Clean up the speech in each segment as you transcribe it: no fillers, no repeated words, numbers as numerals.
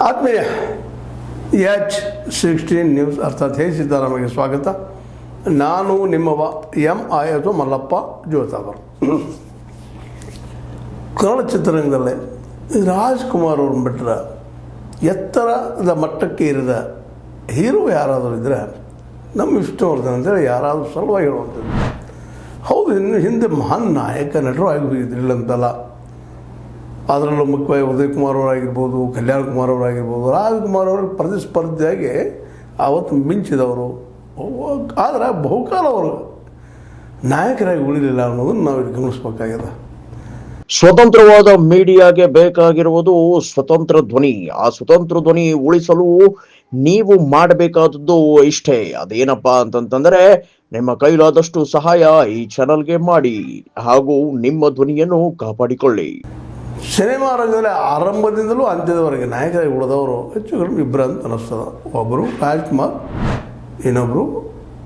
ಆತ್ಮೀಯ H16 news ಅರ್ಥಾತ್ ಹೇ ಸಿದ್ದರಾಮಯ್ಯಗೆ ಸ್ವಾಗತ. ನಾನು ನಿಮ್ಮವ ಎಂ ಮಲ್ಲಪ್ಪ ಜೋತಾವರ್. ಕನ್ನಡ ಚಿತ್ರರಂಗದಲ್ಲೇ ರಾಜ್ಕುಮಾರ್ ಅವ್ರನ್ನ ಬಿಟ್ಟರೆ ಎತ್ತರದ ಮಟ್ಟಕ್ಕೆ ಇರಿದ ಹೀರೋ ಯಾರಾದರೂ ಇದ್ದರೆ ನಮ್ಮ ವಿಷ್ಣುವರ್ಧನ್ ಅಂತೇಳಿ ಯಾರಾದರೂ ಸಲುವಾಗಿ ಹೇಳುವಂಥದ್ದು. ಹೌದು, ಇನ್ನು ಹಿಂದೆ ಮಹಾನ್ ನಾಯಕ ನಟರು ಆಗಿ ಹೋಗಿದ್ರಿಲ್ಲಂತಲ್ಲ. ಅದರಲ್ಲೂ ಮುಖ್ಯವಾಗಿ ಉದಯ್ ಕುಮಾರ್ ಅವರಾಗಿರ್ಬೋದು, ಕಲ್ಯಾಣ್ ಕುಮಾರ್ ಅವರಾಗಿರ್ಬೋದು, ರಾಜ್ಕುಮಾರ್ ಅವರು ಪ್ರತಿಸ್ಪರ್ಧಿಯಾಗಿ ಆವತ್ತು ಮಿಂಚಿದವರು. ಆದರೆ ಬಹುಕಾಲ ಅವರು ನಾಯಕರಾಗಿ ಉಳಿಲಿಲ್ಲ ಅನ್ನೋದನ್ನು ನಾವು ಇಲ್ಲಿ ಗಮನಿಸಬೇಕಾಗಿದೆ. ಸ್ವತಂತ್ರವಾದ ಮೀಡಿಯಾಗೆ ಬೇಕಾಗಿರುವುದು ಸ್ವತಂತ್ರ ಧ್ವನಿ. ಆ ಸ್ವತಂತ್ರ ಧ್ವನಿ ಉಳಿಸಲು ನೀವು ಮಾಡಬೇಕಾದದ್ದು ಇಷ್ಟೇ. ಅದೇನಪ್ಪಾ ಅಂತಂತಂದ್ರೆ ನಿಮ್ಮ ಕೈಲಾದಷ್ಟು ಸಹಾಯ ಈ ಚಾನಲ್ಗೆ ಮಾಡಿ ಹಾಗೂ ನಿಮ್ಮ ಧ್ವನಿಯನ್ನು ಕಾಪಾಡಿಕೊಳ್ಳಿ. ಸಿನಿಮಾ ರಂಗದಲ್ಲಿ ಆರಂಭದಿಂದಲೂ ಅಂತ್ಯದವರೆಗೆ ನಾಯಕರಾಗಿ ಉಳಿದವರು ಹೆಚ್ಚು ಕಡಿಮೆ ಇಬ್ಬರು ಅಂತ ಅನ್ನಿಸ್ತದೆ. ಒಬ್ಬರು ರಾಜ್ಕುಮಾರ್, ಇನ್ನೊಬ್ಬರು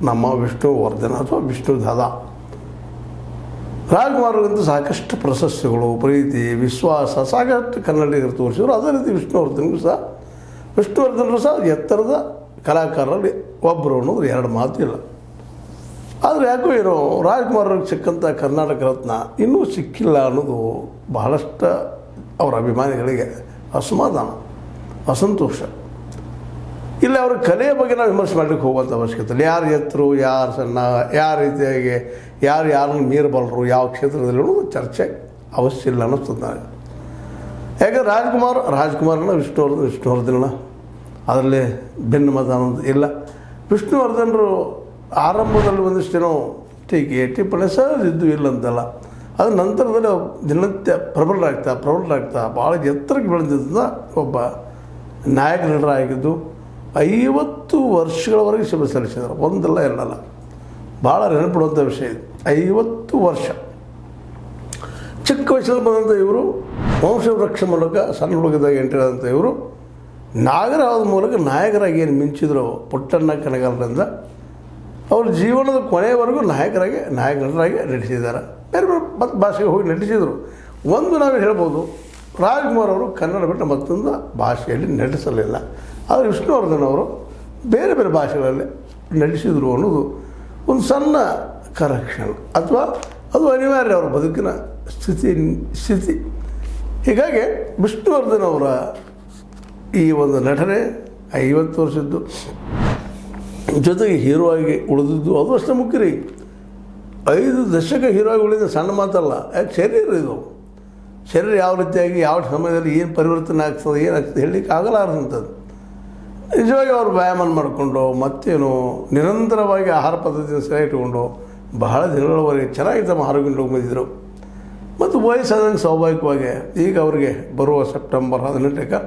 ನಮ್ಮ ವಿಷ್ಣುವರ್ಧನ್ ಅಥವಾ ವಿಷ್ಣು ದಾದಾ. ರಾಜ್ಕುಮಾರ್ಗಂತೂ ಸಾಕಷ್ಟು ಪ್ರಶಸ್ತಿಗಳು, ಪ್ರೀತಿ, ವಿಶ್ವಾಸ ಸಾಕಷ್ಟು ಕನ್ನಡಿಗರು ತೋರಿಸಿದ್ರು. ಅದೇ ರೀತಿ ವಿಷ್ಣುವರ್ಧನ್ರು ಸಹ ಎತ್ತರದ ಕಲಾಕಾರರಲ್ಲಿ ಒಬ್ಬರು ಅನ್ನೋದು ಎರಡು ಮಾತು ಇಲ್ಲ. ಆದರೆ ಯಾಕೋ ಏನೋ ರಾಜ್ಕುಮಾರ್ ಅವ್ರಿಗೆ ಸಿಕ್ಕಂಥ ಕರ್ನಾಟಕ ರತ್ನ ಇನ್ನೂ ಸಿಕ್ಕಿಲ್ಲ ಅನ್ನೋದು ಬಹಳಷ್ಟು ಅವರ ಅಭಿಮಾನಿಗಳಿಗೆ ಅಸಮಾಧಾನ, ಅಸಂತೋಷ. ಇಲ್ಲ, ಅವರ ಕಲೆಯ ಬಗ್ಗೆ ನಾವು ವಿಮರ್ಶೆ ಮಾಡಲಿಕ್ಕೆ ಹೋಗುವಂಥ ಅವಶ್ಯಕತೆ ಇಲ್ಲ. ಯಾರು ಎತ್ತರು, ಯಾರು ಸಣ್ಣ, ಯಾವ ರೀತಿಯಾಗಿ ಯಾರನ್ನು ಮೀರಬಲ್ಲರು, ಯಾವ ಕ್ಷೇತ್ರದಲ್ಲಿ ಅನ್ನೋದು ಚರ್ಚೆ ಅವಶ್ಯ ಇಲ್ಲ ಅನ್ನಿಸ್ತದೆ ನನಗೆ. ಯಾಕಂದ್ರೆ ರಾಜ್ಕುಮಾರನ ವಿಷ್ಣುವರ್ಧನ ಅದರಲ್ಲಿ ಭಿನ್ನ ಮತ ಅನ್ನೋದು ಇಲ್ಲ. ವಿಷ್ಣುವರ್ಧನರು ಆರಂಭದಲ್ಲಿ ಒಂದಿಷ್ಟೇನೋ ಟೀಕೆ ಟಿಪ್ಪಣಿ ಸಹಜ ಇದ್ದು ಇಲ್ಲಂತಲ್ಲ. ಅದು ನಂತರದಲ್ಲಿ ದಿನನಿತ್ಯ ಪ್ರಬಲರಾಗ್ತಾ ಭಾಳ ಎತ್ತರಕ್ಕೆ ಬೆಳೆದಿದ್ದ ಒಬ್ಬ ನಾಯಕ ನಟರಾಗಿದ್ದು 50 ವರ್ಷಗಳವರೆಗೆ ಸೇವೆ ಸಲ್ಲಿಸಿದರು. ಒಂದಲ್ಲ ಎರಡಲ್ಲ, ಭಾಳ ನೆನಪಿಡುವಂಥ ವಿಷಯ ಇದು. 50 ವರ್ಷ ಚಿಕ್ಕ ವಯಸ್ಸಲ್ಲಿ ಬಂದಂಥ ಇವರು ವಂಶವೃಕ್ಷ ಮೂಲಕ ಸಣ್ಣ ಹುಡುಗದಾಗ ಎಂಟ್ರಿಯಾದಂಥ ಇವರು ನಾಗರಾಜದ ಮೂಲಕ ನಾಯಕರಾಗಿ ಏನು ಮಿಂಚಿದ್ರು ಪುಟ್ಟಣ್ಣ ಕನಗಾಲರಿಂದ ಅವ್ರ ಜೀವನದ ಕೊನೆಯವರೆಗೂ ನಾಯಕ ನಟರಾಗಿ ನಟಿಸಿದ್ದಾರೆ. ಬೇರೆ ಮತ್ತು ಭಾಷೆಗೆ ಹೋಗಿ ನಟಿಸಿದರು. ಒಂದು ನಾವು ಹೇಳ್ಬೋದು, ರಾಜ್ಕುಮಾರ್ ಅವರು ಕನ್ನಡ ಬಿಟ್ಟು ಮತ್ತೊಂದು ಭಾಷೆಯಲ್ಲಿ ನಟಿಸಲಿಲ್ಲ. ಆದರೆ ವಿಷ್ಣುವರ್ಧನ್ ಅವರು ಬೇರೆ ಬೇರೆ ಭಾಷೆಗಳಲ್ಲಿ ನಟಿಸಿದರು ಅನ್ನೋದು ಒಂದು ಸಣ್ಣ ಕರೆಕ್ಷನ್, ಅಥವಾ ಅದು ಅನಿವಾರ್ಯ ಅವರ ಬದುಕಿನ ಸ್ಥಿತಿ. ಹೀಗಾಗಿ ವಿಷ್ಣುವರ್ಧನ್ ಅವರ ಈ ಒಂದು ನಟನೆ 50 ವರ್ಷದ್ದು ಜೊತೆಗೆ ಹೀರೋ ಆಗಿ ಉಳಿದಿದ್ದು ಅದು ಅಷ್ಟೇ ಮುಖ್ಯ ರೀ. 5 ದಶಕ ಹೀರೋ ಆಗಿ ಉಳಿದ ಸಣ್ಣ ಮಾತಲ್ಲ. ಯಾಕೆ ಶರೀರ ಯಾವ ರೀತಿಯಾಗಿ ಯಾವ ಸಮಯದಲ್ಲಿ ಏನು ಪರಿವರ್ತನೆ ಆಗ್ತದೆ, ಏನಾಗ್ತದೆ ಹೇಳಲಿಕ್ಕೆ ಆಗಲಾರ್ದಂಥದ್ದು. ನಿಜವಾಗಿ ಅವರು ವ್ಯಾಯಾಮ ಮಾಡಿಕೊಂಡು ಮತ್ತೇನು ನಿರಂತರವಾಗಿ ಆಹಾರ ಪದ್ಧತಿಯನ್ನು ಸರಿಯಾಗಿ ಇಟ್ಟುಕೊಂಡು ಬಹಳ ದಿನಗಳವರೆಗೆ ಚೆನ್ನಾಗಿ ತಮ್ಮ ಆರೋಗ್ಯ ಬಂದಿದ್ದರು. ಮತ್ತು ವಯಸ್ಸಾದಂಗೆ ಸ್ವಾಭಾವಿಕವಾಗಿ ಈಗ ಅವರಿಗೆ ಬರುವ ಸೆಪ್ಟೆಂಬರ್ 18ಕ್ಕೆ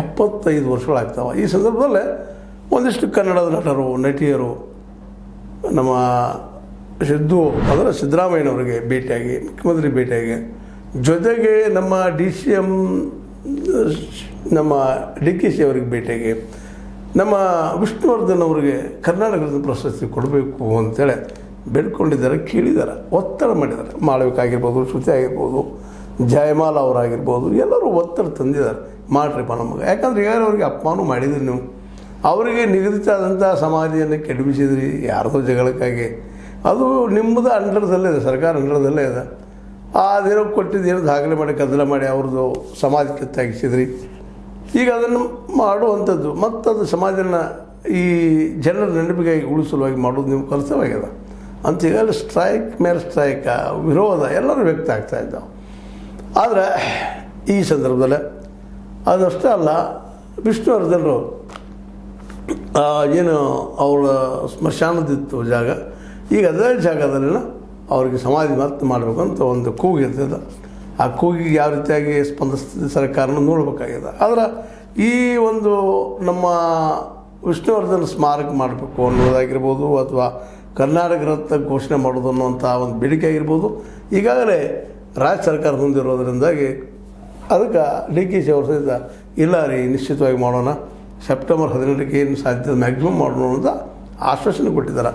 75 ವರ್ಷಗಳಾಗ್ತಾವೆ. ಈ ಸಂದರ್ಭದಲ್ಲೇ ಒಂದಿಷ್ಟು ಕನ್ನಡದ ನಟರು, ನಟಿಯರು ನಮ್ಮ ಸಿದ್ದರಾಮಯ್ಯನವರಿಗೆ ಭೇಟಿಯಾಗಿ, ಮುಖ್ಯಮಂತ್ರಿ ಭೇಟಿಯಾಗಿ, ಜೊತೆಗೆ ನಮ್ಮ DCM ನಮ್ಮ DKC ಅವರಿಗೆ ಭೇಟಿಯಾಗಿ, ನಮ್ಮ ವಿಷ್ಣುವರ್ಧನ್ ಅವರಿಗೆ ಕರ್ನಾಟಕದ ಪ್ರಶಸ್ತಿ ಕೊಡಬೇಕು ಅಂತೇಳಿ ಬೇಡ್ಕೊಂಡಿದ್ದಾರೆ, ಕೇಳಿದ್ದಾರೆ, ಒತ್ತಡ ಮಾಡಿದ್ದಾರೆ. ಮಾಳವಿಕ ಆಗಿರ್ಬೋದು, ಶ್ರುತಿ ಆಗಿರ್ಬೋದು, ಜಯಮಾಲ ಅವರಾಗಿರ್ಬೋದು, ಎಲ್ಲರೂ ಒತ್ತಡ ತಂದಿದ್ದಾರೆ, ಮಾಡ್ರಿಪ್ಪ ನಮಗೆ. ಯಾಕಂದ್ರೆ ಈಗಾಗಲೇ ಅವ್ರಿಗೆ ಅಪಮಾನ ಮಾಡಿದ್ರಿ ನೀವು. ಅವರಿಗೆ ನಿಗದಿತ ಆದಂಥ ಸಮಾಧಿಯನ್ನು ಕೆಡವಿಸಿದ್ರಿ ಯಾರ್ದೋ ಜಗಳಕ್ಕಾಗಿ. ಅದು ನಿಮ್ಮದು ಅಂಡರ್ದಲ್ಲೇ ಇದೆ, ಸರ್ಕಾರ ಅಂಡರ್ದಲ್ಲೇ ಇದೆ. ಅದೇನೋ ಕೊಟ್ಟಿದ್ದೇನೋ ದಾಖಲೆ ಮಾಡಿ ಕದಲ ಮಾಡಿ ಅವ್ರದ್ದು ಸಮಾಧಿ ಕಿತ್ತಾಗಿಸಿದ್ರಿ. ಈಗ ಅದನ್ನು ಮಾಡುವಂಥದ್ದು ಮತ್ತು ಅದು ಸಮಾಜನ ಈ ಜನರ ನೆನಪಿಗಾಗಿ ಉಳಿಸಲುವಾಗಿ ಮಾಡೋದು ನಿಮ್ಮ ಕರ್ತವ್ಯವಾಗ್ಯದ ಅಂತ ಈಗಾಗಲೇ ಸ್ಟ್ರೈಕ್ ಮೇಲೆ ಸ್ಟ್ರೈಕ್, ವಿರೋಧ ಎಲ್ಲರೂ ವ್ಯಕ್ತ ಆಗ್ತಾಯಿದ್ದಾವೆ. ಆದರೆ ಈ ಸಂದರ್ಭದಲ್ಲಿ ಅದಷ್ಟೇ ಅಲ್ಲ, ವಿಷ್ಣುವರ್ಧನರು ಏನು ಅವರ ಸ್ಮಶಾನದಿತ್ತು ಜಾಗ, ಈಗ ಅದೇ ಜಾಗದಲ್ಲಿನ ಅವ್ರಿಗೆ ಸಮಾಧಿ ಮತ್ತೆ ಮಾಡಬೇಕು ಅಂತ ಒಂದು ಕೂಗಿರ್ತದೆ. ಆ ಕೂಗಿಗೆ ಯಾವ ರೀತಿಯಾಗಿ ಸ್ಪಂದಿಸ್ತಿದ್ದ ಸರ್ಕಾರನ ನೋಡಬೇಕಾಗಿದೆ. ಆದರೆ ಈ ಒಂದು ನಮ್ಮ ವಿಷ್ಣುವರ್ಧನ್ ಸ್ಮಾರಕ ಮಾಡಬೇಕು ಅನ್ನೋದಾಗಿರ್ಬೋದು, ಅಥವಾ ಕರ್ನಾಟಕ ರತ್ನ ಘೋಷಣೆ ಮಾಡೋದು ಅನ್ನುವಂಥ ಒಂದು ಬೇಡಿಕೆ ಆಗಿರ್ಬೋದು, ಈಗಾಗಲೇ ರಾಜ್ಯ ಸರ್ಕಾರ ಹೊಂದಿರೋದ್ರಿಂದಾಗಿ ಅದಕ್ಕೆ DKC ಅವ್ರ ಸಹಿತ ಇಲ್ಲ ರೀ, ನಿಶ್ಚಿತವಾಗಿ ಮಾಡೋಣ, ಸೆಪ್ಟೆಂಬರ್ 18ಕ್ಕೆ ಏನು ಸಾಧ್ಯ ಮ್ಯಾಕ್ಸಿಮಮ್ ಮಾಡೋಣ ಅಂತ ಆಶ್ವಾಸನೆ ಕೊಟ್ಟಿದ್ದಾರೆ.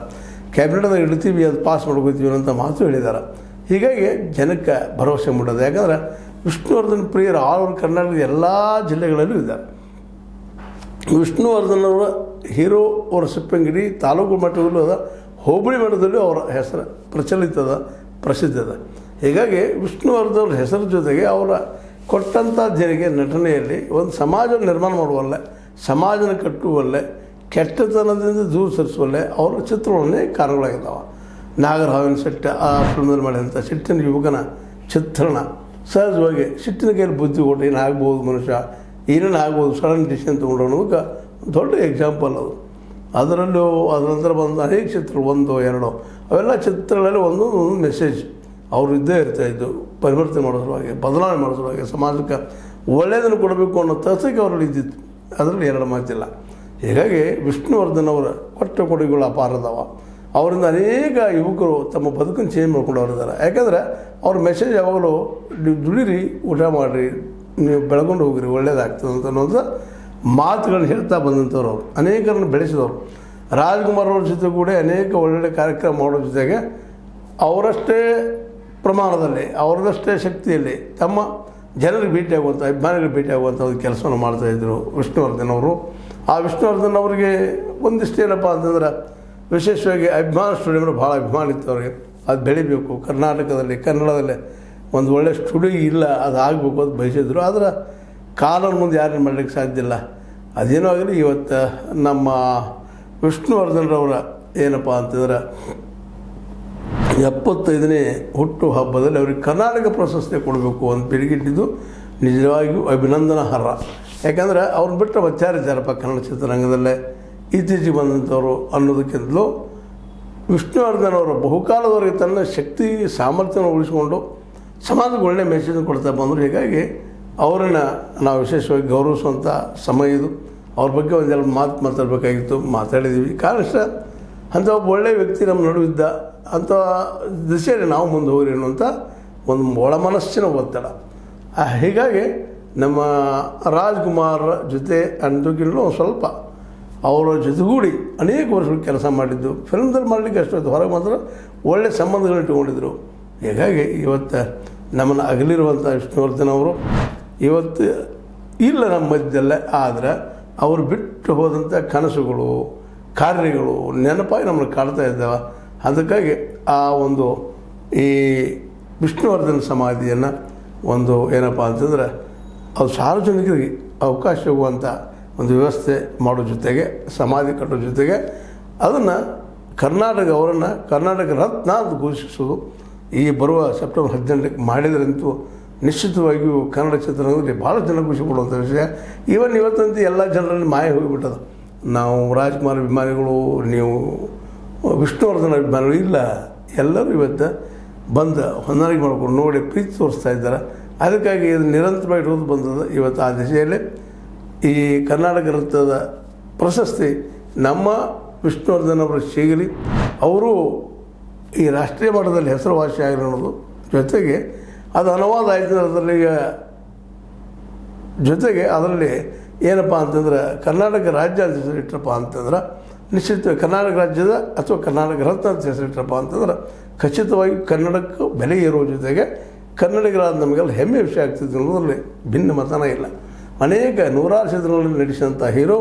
ಕ್ಯಾಬಿನೆಟ್ದಾಗ ಇಡ್ತೀವಿ, ಅದು ಪಾಸ್ ಮಾಡ್ಕೋತೀವಿ ಅಂತ ಮಾತು ಹೇಳಿದ್ದಾರೆ. ಹೀಗಾಗಿ ಜನಕ್ಕೆ ಭರವಸೆ ಮೂಡೋದು. ಯಾಕಂದರೆ ವಿಷ್ಣುವರ್ಧನ್ ಪ್ರಿಯರು ಆಲ್ ಓವರ್ ಕರ್ನಾಟಕದ ಎಲ್ಲ ಜಿಲ್ಲೆಗಳಲ್ಲೂ ಇದ್ದಾರೆ. ವಿಷ್ಣುವರ್ಧನ್ ಅವರ ಹೀರೋ ಅವರ ಸಿಪ್ಪಂಗಿರಿ ತಾಲೂಕು ಮಟ್ಟದಲ್ಲೂ ಅದ, ಹೋಬಳಿ ಮಟ್ಟದಲ್ಲೂ ಅವರ ಹೆಸರು ಪ್ರಚಲಿತದ, ಪ್ರಸಿದ್ಧ ಅದ. ಹೀಗಾಗಿ ವಿಷ್ಣುವರ್ಧನ್ ಅವ್ರ ಹೆಸರು ಜೊತೆಗೆ ಅವರ ಕೊಟ್ಟಂಥ ಜನರಿಗೆ ನಟನೆಯಲ್ಲಿ ಒಂದು ಸಮಾಜ ನಿರ್ಮಾಣ ಮಾಡುವಲ್ಲೇ, ಸಮಾಜನ ಕಟ್ಟುವಲ್ಲೇ, ಕೆಟ್ಟತನದಿಂದ ದೂರ ಸರಿಸುವಲ್ಲೇ ಅವರ ಚಿತ್ರಗಳನ್ನೇ ಕಾರಣಗಳಾಗಿದ್ದಾವೆ. ನಾಗರಹಾವಿನ ಸಿಟ್ಟ ಆ ಫಿಲ್ಮಲ್ಲಿ ಮಾಡಿದಂಥ ಸಿಟ್ಟಿನ ಯುವಕನ ಚಿತ್ರಣ ಸಹಜವಾಗಿ ಸಿಟ್ಟಿನ ಕೈಯಲ್ಲಿ ಬುದ್ಧಿ ಕೊಟ್ಟು ಏನಾಗ್ಬೋದು ಮನುಷ್ಯ, ಏನೇನು ಆಗ್ಬೋದು, ಸಡನ್ ಡಿಸಿಷನ್ ತೊಗೊಂಡು ಅನ್ನೋದಕ್ಕೆ ದೊಡ್ಡ ಎಕ್ಸಾಂಪಲ್ ಅದು. ಅದರಲ್ಲೂ ಅದರ ನಂತರ ಬಂದ ಅನೇಕ ಚಿತ್ರಗಳು, 1, 2 ಅವೆಲ್ಲ ಚಿತ್ರಗಳಲ್ಲಿ ಒಂದೊಂದು ಮೆಸೇಜ್ ಅವರು ಇದ್ದೇ ಇರ್ತಾಯಿದ್ದು. ಪರಿವರ್ತನೆ ಮಾಡೋ ಸಲುವಾಗಿ, ಬದಲಾವಣೆ ಮಾಡೋ ಸಲುವಾಗಿ, ಸಮಾಜಕ್ಕೆ ಒಳ್ಳೆಯದನ್ನು ಕೊಡಬೇಕು ಅನ್ನೋ ತತ್ವಕ್ಕೆ ಅವರಲ್ಲಿ ಇದ್ದಿತ್ತು. ಅದರಲ್ಲಿ 2 ಮಾತಿಲ್ಲ. ಹೀಗಾಗಿ ವಿಷ್ಣುವರ್ಧನ್ ಅವರ ಕೊಟ್ಟ ಕೊಡುಗೆಗಳು ಅಪಾರದವ. ಅವರಿಂದ ಅನೇಕ ಯುವಕರು ತಮ್ಮ ಬದುಕನ್ನು ಚೇಂಜ್ ಮಾಡ್ಕೊಂಡು ಅವರಿದ್ದಾರೆ. ಯಾಕಂದರೆ ಅವ್ರ ಮೆಸೇಜ್ ಯಾವಾಗಲೂ ನೀವು ದುಡಿರಿ, ಊಟ ಮಾಡಿರಿ, ನೀವು ಬೆಳ್ಕೊಂಡು ಹೋಗಿರಿ, ಒಳ್ಳೇದಾಗ್ತದೆ ಅಂತ ಅನ್ನೋದು ಮಾತುಗಳನ್ನ ಹೇಳ್ತಾ ಬಂದಂಥವ್ರು. ಅವರು ಅನೇಕರನ್ನು ಬೆಳೆಸಿದವರು. ರಾಜ್ಕುಮಾರ್ ಅವ್ರ ಜೊತೆ ಕೂಡ ಅನೇಕ ಒಳ್ಳೊಳ್ಳೆ ಕಾರ್ಯಕ್ರಮ ಮಾಡೋ ಜೊತೆಗೆ ಅವರಷ್ಟೇ ಪ್ರಮಾಣದಲ್ಲಿ, ಅವರದಷ್ಟೇ ಶಕ್ತಿಯಲ್ಲಿ ತಮ್ಮ ಜನರಿಗೆ ಭೇಟಿಯಾಗುವಂಥ, ಅಭಿಮಾನಿಗಳಿಗೆ ಭೇಟಿಯಾಗುವಂಥ ಒಂದು ಕೆಲಸವನ್ನು ಮಾಡ್ತಾಯಿದ್ರು ವಿಷ್ಣುವರ್ಧನ್ ಅವರು. ಆ ವಿಷ್ಣುವರ್ಧನ್ ಅವರಿಗೆ ಒಂದಿಷ್ಟು ಏನಪ್ಪ ಅಂತಂದ್ರೆ ವಿಶೇಷವಾಗಿ ಅಭಿಮಾನ ಸ್ಟುಡಿಯೋಗಳು ಭಾಳ ಅಭಿಮಾನ ಇತ್ತು ಅವರಿಗೆ. ಅದು ಬೆಳಿಬೇಕು, ಕರ್ನಾಟಕದಲ್ಲಿ ಕನ್ನಡದಲ್ಲೇ ಒಂದು ಒಳ್ಳೆಯ ಸ್ಟುಡಿಯೋ ಇಲ್ಲ, ಅದು ಆಗಬೇಕು ಅಂತ ಬಯಸಿದ್ರು. ಆದರೆ ಕಾನೂನು ಮುಂದೆ ಯಾರೇನು ಮಾಡಲಿಕ್ಕೆ ಸಾಧ್ಯ ಇಲ್ಲ. ಅದೇನೋ ಆಗಲಿ, ಇವತ್ತು ನಮ್ಮ ವಿಷ್ಣುವರ್ಧನ್ರವರ ಏನಪ್ಪ ಅಂತಂದ್ರೆ 75ನೇ ಹುಟ್ಟು ಹಬ್ಬದಲ್ಲಿ ಅವ್ರಿಗೆ ಕರ್ನಾಟಕ ಪ್ರಶಸ್ತಿ ಕೊಡಬೇಕು ಅಂತ ಬೆಳಗಿಟ್ಟಿದ್ದು ನಿಜವಾಗಿಯೂ ಅಭಿನಂದನಾರ್ಹ. ಯಾಕಂದರೆ ಅವ್ರನ್ನ ಬಿಟ್ಟರೆ ಮತ್ತಾರಿದ್ದಾರಪ್ಪ ಕನ್ನಡ ಚಿತ್ರರಂಗದಲ್ಲೇ ಇತ್ತೀಚೆಗೆ ಬಂದಂಥವ್ರು ಅನ್ನೋದಕ್ಕಿಂತಲೂ ವಿಷ್ಣುವರ್ಧನ್ ಅವರ ಬಹುಕಾಲದವರೆಗೆ ತನ್ನ ಶಕ್ತಿ ಸಾಮರ್ಥ್ಯವನ್ನು ಉಳಿಸ್ಕೊಂಡು ಸಮಾಜಕ್ಕೆ ಒಳ್ಳೆಯ ಮೆಸೇಜ್ ಕೊಡ್ತಾ ಬಂದರು. ಹೀಗಾಗಿ ಅವರನ್ನು ನಾವು ವಿಶೇಷವಾಗಿ ಗೌರವಿಸುವಂಥ ಸಮಯ ಇದು. ಅವ್ರ ಬಗ್ಗೆ ಒಂದೆರಡು ಮಾತಾಡಬೇಕಾಗಿತ್ತು, ಮಾತಾಡಿದ್ದೀವಿ. ಕಾರಣ ಅಂಥ ಒಬ್ಬ ಒಳ್ಳೆಯ ವ್ಯಕ್ತಿ ನಮ್ಮ ನಡುವಿದ್ದ, ಅಂಥ ದಿಶೆಯಲ್ಲಿ ನಾವು ಮುಂದೆ ಹೋಗ್ರಿ ಅನ್ನುವಂಥ ಒಂದು ಒಳ ಮನಸ್ಸಿನ ಒತ್ತಡ. ಹೀಗಾಗಿ ನಮ್ಮ ರಾಜ್ಕುಮಾರ್ ಜೊತೆ ಅನ್ನೋದಕ್ಕಿಂತಲೂ ಸ್ವಲ್ಪ ಅವರ ಜೊತೆಗೂಡಿ ಅನೇಕ ವರ್ಷಗಳು ಕೆಲಸ ಮಾಡಿದ್ದು. ಫಿಲ್ಮ್ದಲ್ಲಿ ಮಾಡಲಿಕ್ಕೆ ಅಷ್ಟೊತ್ತು, ಹೊರಗೆ ಮಾತ್ರ ಒಳ್ಳೆಯ ಸಂಬಂಧಗಳು ಇಟ್ಟುಕೊಂಡಿದ್ದರು. ಹೀಗಾಗಿ ಇವತ್ತು ನಮ್ಮನ್ನು ಅಗಲಿರುವಂಥ ವಿಷ್ಣುವರ್ಧನ್ ಅವರು ಇವತ್ತು ಇಲ್ಲ ನಮ್ಮ ಮಧ್ಯದಲ್ಲೇ. ಆದರೆ ಅವರು ಬಿಟ್ಟು ಹೋದಂಥ ಕನಸುಗಳು, ಕಾರ್ಯಗಳು ನೆನಪಾಗಿ ನಮ್ಮನ್ನು ಕಾಡ್ತಾ ಇದ್ದಾವೆ. ಅದಕ್ಕಾಗಿ ಆ ಒಂದು ಈ ವಿಷ್ಣುವರ್ಧನ್ ಸಮಾಧಿಯನ್ನು ಒಂದು ಏನಪ್ಪ ಅಂತಂದ್ರೆ ಅದು ಸಾರ್ವಜನಿಕರಿಗೆ ಅವಕಾಶ ಹೋಗುವಂಥ ಒಂದು ವ್ಯವಸ್ಥೆ ಮಾಡೋ ಜೊತೆಗೆ, ಸಮಾಧಿ ಕಟ್ಟೋ ಜೊತೆಗೆ ಅದನ್ನು ಅವರನ್ನು ಕರ್ನಾಟಕ ರತ್ನ ಅಂತ ಘೋಷಿಸೋದು ಈ ಬರುವ ಸೆಪ್ಟೆಂಬರ್ 18ಕ್ಕೆ ಮಾಡಿದ್ರಂತೂ ನಿಶ್ಚಿತವಾಗಿಯೂ ಕನ್ನಡ ಚಿತ್ರರಂಗದಲ್ಲಿ ಭಾಳ ಜನ ಖುಷಿ ಪಡುವಂಥ ವಿಷಯ. ಇವತ್ತಂತೂ ಎಲ್ಲ ಜನರಲ್ಲಿ ಮಾಯ ಹೋಗಿಬಿಟ್ಟದು. ನಾವು ರಾಜ್ಕುಮಾರ್ ಅಭಿಮಾನಿಗಳು, ನೀವು ವಿಷ್ಣುವರ್ಧನ್ ಅಭಿಮಾನಿಗಳು ಇಲ್ಲ, ಎಲ್ಲರೂ ಇವತ್ತು ಬಂದು ಹೊಂದಾಣಿಕೆ ಮಾಡ್ಕೊಂಡು ನೋಡಿ ಪ್ರೀತಿ ತೋರಿಸ್ತಾ ಇದ್ದಾರೆ. ಅದಕ್ಕಾಗಿ ಇದು ನಿರಂತರವಾಗಿ ಇರೋದು ಬಂದದ್ದು. ಇವತ್ತು ಆ ದಿಶೆಯಲ್ಲಿ ಈ ಕರ್ನಾಟಕ ರತ್ನದ ಪ್ರಶಸ್ತಿ ನಮ್ಮ ವಿಷ್ಣುವರ್ಧನ್ ಅವರ ಸಿಗಲಿ, ಅವರು ಈ ರಾಷ್ಟ್ರೀಯ ಮಟ್ಟದಲ್ಲಿ ಹೆಸರುವಾಸಿ ಆಗಿರೋದು ಜೊತೆಗೆ ಅದು ಅನುವಾದ ಆಯಿತು. ಅದರಲ್ಲಿ ಏನಪ್ಪ ಅಂತಂದ್ರೆ ಕರ್ನಾಟಕ ರಾಜ್ಯ ಅಂತ ಹೆಸರಿಟ್ಟರಪ್ಪ ಅಂತಂದ್ರೆ ನಿಶ್ಚಿತ ಕರ್ನಾಟಕ ರಾಜ್ಯದ ಅಥವಾ ಕರ್ನಾಟಕ ರತ್ನ ಅಂತ ಹೆಸರಿಟ್ಟರಪ್ಪ ಅಂತಂದ್ರೆ ಖಚಿತವಾಗಿ ಕನ್ನಡಕ್ಕೆ ಬೆಲೆ ಏರುವ ಜೊತೆಗೆ ಕನ್ನಡಿಗರಾದ ನಮಗೆಲ್ಲ ಹೆಮ್ಮೆ ವಿಷಯ ಆಗ್ತಿತ್ತು ಅನ್ನೋದ್ರಲ್ಲಿ ಭಿನ್ನ ಮತನ ಇಲ್ಲ. ಅನೇಕ ನೂರಾರು ಚಿತ್ರಗಳಲ್ಲಿ ನಟಿಸಿದಂಥ ಹೀರೋ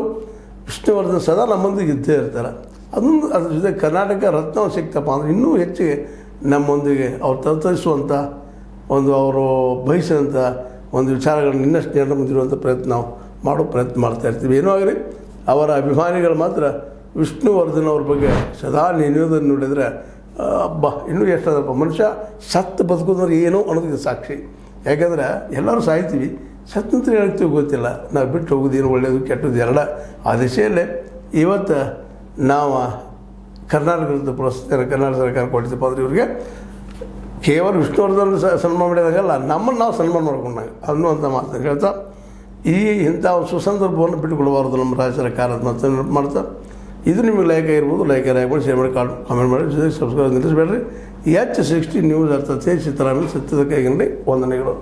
ವಿಷ್ಣುವರ್ಧನ್ ಸದಾ ನಮ್ಮೊಂದಿಗೆ ಇದ್ದೇ ಇರ್ತಾರೆ. ಅದೊಂದು ಅದ್ರ ಜೊತೆ ಕರ್ನಾಟಕ ರತ್ನ ಸಿಕ್ತಪ್ಪ ಅಂದರೆ ಇನ್ನೂ ಹೆಚ್ಚಿಗೆ ನಮ್ಮೊಂದಿಗೆ ಅವ್ರು ತಲುಪಿಸುವಂಥ ಒಂದು ಅವರು ಬಯಸಿದಂಥ ಒಂದು ವಿಚಾರಗಳನ್ನು ಇನ್ನಷ್ಟು ಜನರ ಮುಂದಿರುವಂಥ ಪ್ರಯತ್ನ ಮಾಡ್ತಾ ಇರ್ತೀವಿ. ಏನೋ ಆಗಲಿ, ಅವರ ಅಭಿಮಾನಿಗಳು ಮಾತ್ರ ವಿಷ್ಣುವರ್ಧನ್ ಅವ್ರ ಬಗ್ಗೆ ಸದಾ ನೆನೆಯೋದನ್ನು ನೋಡಿದರೆ ಇನ್ನೂ ಎಷ್ಟಾದಪ್ಪ ಮನುಷ್ಯ ಸತ್ತು ಬದುಕೋದ್ರೆ ಏನೋ ಅನ್ನೋದಕ್ಕೆ ಸಾಕ್ಷಿ. ಯಾಕಂದ್ರೆ ಎಲ್ಲರೂ ಸಾಯ್ತೀವಿ, ಸತ್ತಂತ ಹೇಳ್ತೀವಿ ಗೊತ್ತಿಲ್ಲ, ನಾವು ಬಿಟ್ಟು ಹೋಗೋದೇನು ಒಳ್ಳೆಯದು ಕೆಟ್ಟದ್ದು ಎರಡ. ಆ ದಿಶೆಯಲ್ಲೇ ಇವತ್ತು ನಾವು ಕರ್ನಾಟಕದ ಪ್ರಶಸ್ತಿಯನ್ನು ಕರ್ನಾಟಕ ಸರ್ಕಾರ ಕೊಡ್ತೀಪ್ಪ ಅಂದರೆ ಇವ್ರಿಗೆ ಕೇವಲ ವಿಷ್ಣುವರ್ಧನ್ ಸನ್ಮಾನ ಮಾಡಿದಾಗಲ್ಲ, ನಮ್ಮನ್ನು ನಾವು ಸನ್ಮಾನ ಮಾಡ್ಕೊಂಡಾಗ ಅನ್ನುವಂಥ ಮಾತನ್ನು ಹೇಳ್ತಾ ಇಂಥ ಸುಸಂದರ್ಭವನ್ನು ಬಿಟ್ಟುಕೊಡಬಾರ್ದು ನಮ್ಮ ರಾಜ್ಯ ಸರ್ಕಾರ ಅಂತ ಮಾಡ್ತಾ. ಇದು ನಿಮಗೆ ಲೈಕ್ ಆಗಿರ್ಬೋದು, ಲೈಕ್ ಮಾಡಿ ಶೇರ್ ಮಾಡಿ ಕಾಮೆಂಟ್ ಮಾಡಿ, ಜೊತೆಗೆ ಸಬ್ಸ್ಕ್ರೈಬ್ ನಿಲ್ಲಿಸಬೇಡ್ರಿ. H60 ನ್ಯೂಸ್ ಅರ್ಥತೆ ಸಿದ್ದರಾಮಯ್ಯ ಸತ್ಯದ ಕೈಗಂಡಿ ವಂದನೆಗಳು.